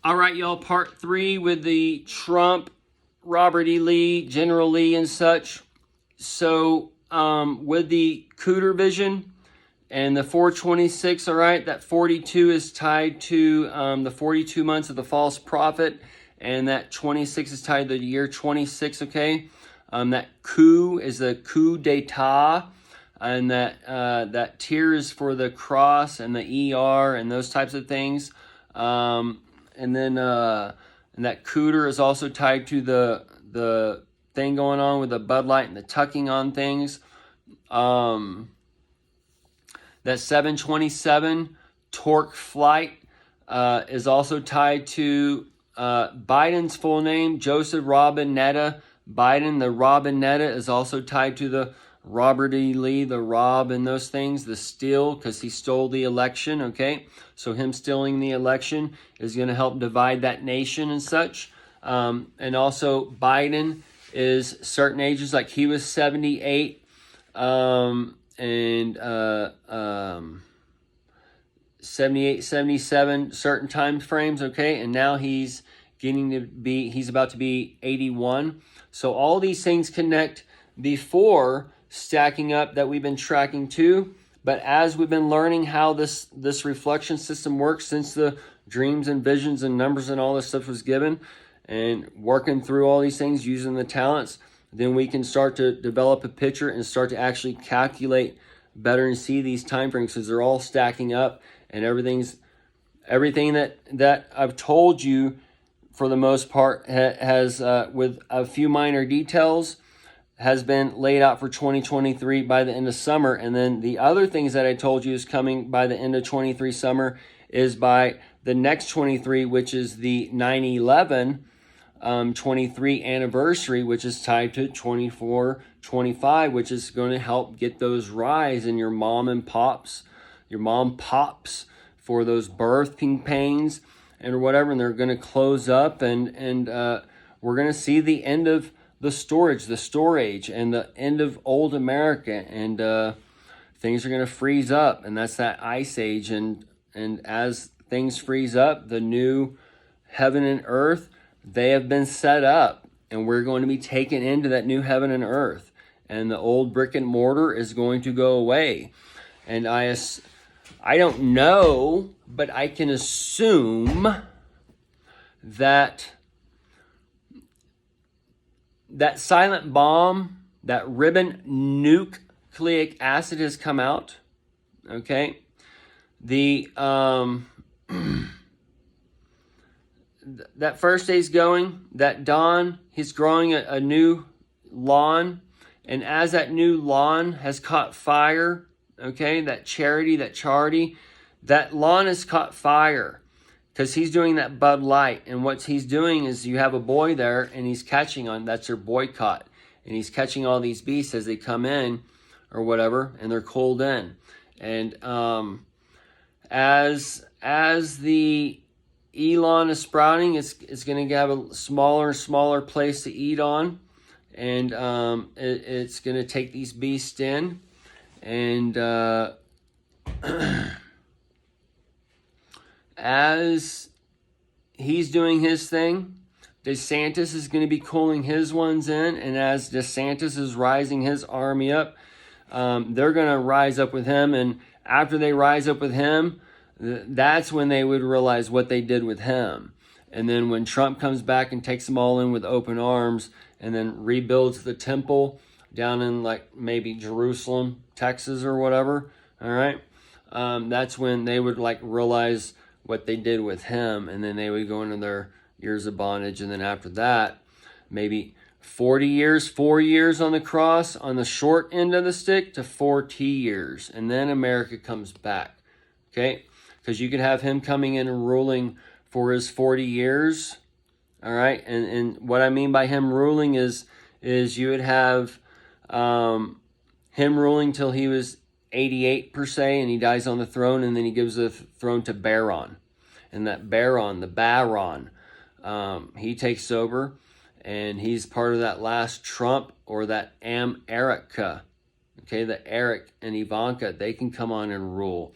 All right, y'all, part 3 with the Trump, Robert E. Lee, General Lee and such. So with the Cooter vision and the 426, all right, that 42 is tied to the 42 months of the false prophet, and that 26 is tied to the year 26, okay? That coup is the coup d'etat, and that tier is for the cross and the ER and those types of things. And then and that cooter is also tied to the thing going on with the Bud Light and the tucking on things. That 727 torque flight is also tied to Biden's full name, Joseph Robinetta Biden. The Robinetta is also tied to the Robert E. Lee, the Rob and those things, the steal, because he stole the election, okay? So him stealing the election is going to help divide that nation and such. And also Biden is certain ages, like he was 78 and 78, 77, certain time frames, okay? And now he's about to be 81. So all these things connect before stacking up that we've been tracking too. But as we've been learning how this reflection system works since the dreams and visions and numbers and all this stuff was given, and working through all these things using the talents, then we can start to develop a picture and start to actually calculate better and see these time frames, because they're all stacking up, and everything that I've told you for the most part has with a few minor details has been laid out for 2023 by the end of summer. And then the other things that I told you is coming by the end of 23 summer is by the next 23, which is the 9/11 23 anniversary, which is tied to 24-25, which is going to help get those rise in your mom pops for those birthing pains and whatever, and they're going to close up, and we're going to see the end of the storage, and the end of old America, and things are going to freeze up, and that's that ice age, and as things freeze up, the new heaven and earth, they have been set up, and we're going to be taken into that new heaven and earth, and the old brick and mortar is going to go away. And I don't know, but I can assume that silent bomb, that ribbon nucleic acid has come out. Okay, the that first day's going. That dawn, he's growing a new lawn, and as that new lawn has caught fire, okay, that charity, that lawn has caught fire. Because he's doing that Bud Light. And what he's doing is you have a boy there, and he's catching on, that's your boycott. And he's catching all these beasts as they come in or whatever, and they're cold in. And as the Elon is sprouting, it's going to have a smaller and smaller place to eat on. And it's going to take these beasts in. And as he's doing his thing, DeSantis is going to be cooling his ones in, and as DeSantis is rising his army up, they're going to rise up with him, and after they rise up with him, that's when they would realize what they did with him. And then when Trump comes back and takes them all in with open arms, and then rebuilds the temple down in like maybe Jerusalem, Texas or whatever, all right, that's when they would like realize what they did with him, and then they would go into their years of bondage. And then after that, maybe 40 years, 4 years on the cross, on the short end of the stick, to 40 years. And then America comes back, okay? Because you could have him coming in and ruling for his 40 years, all right? And what I mean by him ruling is you would have him ruling till he was 88 per se, and he dies on the throne, and then he gives the throne to Baron. And that Baron, the Baron, he takes over, and he's part of that last Trump, or that America. Okay, the Eric and Ivanka, they can come on and rule.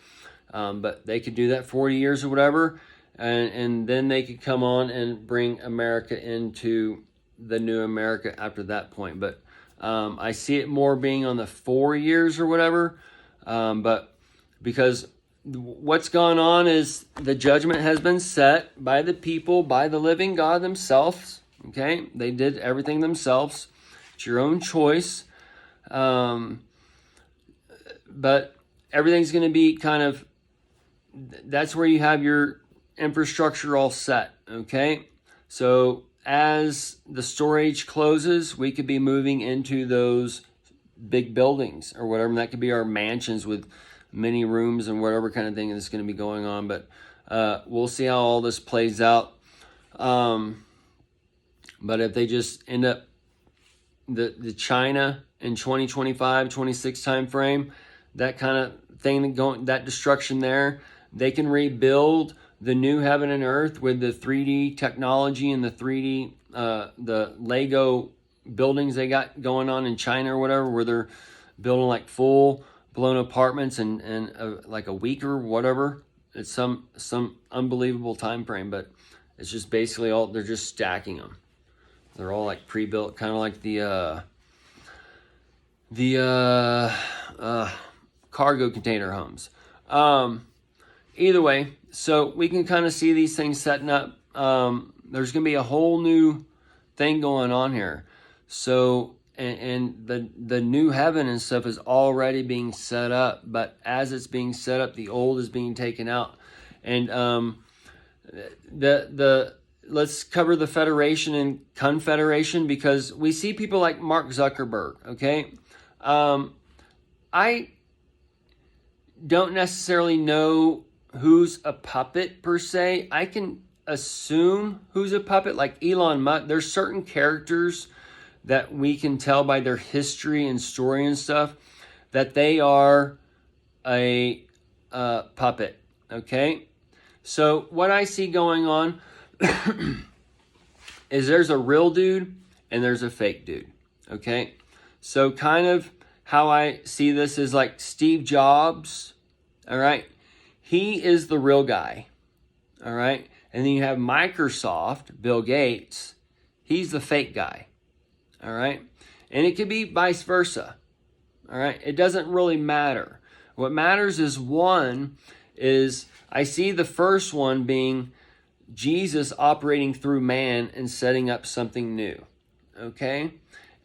But they could do that 40 years or whatever, and then they could come on and bring America into the new America after that point. But I see it more being on the 4 years or whatever. But because what's gone on is the judgment has been set by the people, by the living God themselves. Okay, they did everything themselves. It's your own choice. But everything's going to be kind of, that's where you have your infrastructure all set. Okay, so as the storage closes, we could be moving into those big buildings or whatever. And that could be our mansions with many rooms and whatever kind of thing is going to be going on. But we'll see how all this plays out. But if they just end up the China in 2025, 26 time frame, that kind of thing, that destruction there, they can rebuild the new heaven and earth with the 3D technology and the 3D, the Lego buildings they got going on in China or whatever, where they're building like full blown apartments in like a week or whatever. It's some unbelievable time frame, but it's just basically all, they're just stacking them. They're all like pre-built, kind of like the cargo container homes. Either way, so we can kind of see these things setting up. There's going to be a whole new thing going on here. So, and the new heaven and stuff is already being set up. But as it's being set up, the old is being taken out. And let's cover the Federation and Confederation, because we see people like Mark Zuckerberg, okay? I don't necessarily know who's a puppet per se. I can assume who's a puppet, like Elon Musk. There's certain characters that we can tell by their history and story and stuff that they are a puppet, okay? So what I see going on is there's a real dude and there's a fake dude, okay? So kind of how I see this is like Steve Jobs, all right? He is the real guy, all right? And then you have Microsoft, Bill Gates. He's the fake guy, all right? And it could be vice versa, all right? It doesn't really matter. What matters is I see the first one being Jesus operating through man and setting up something new, okay?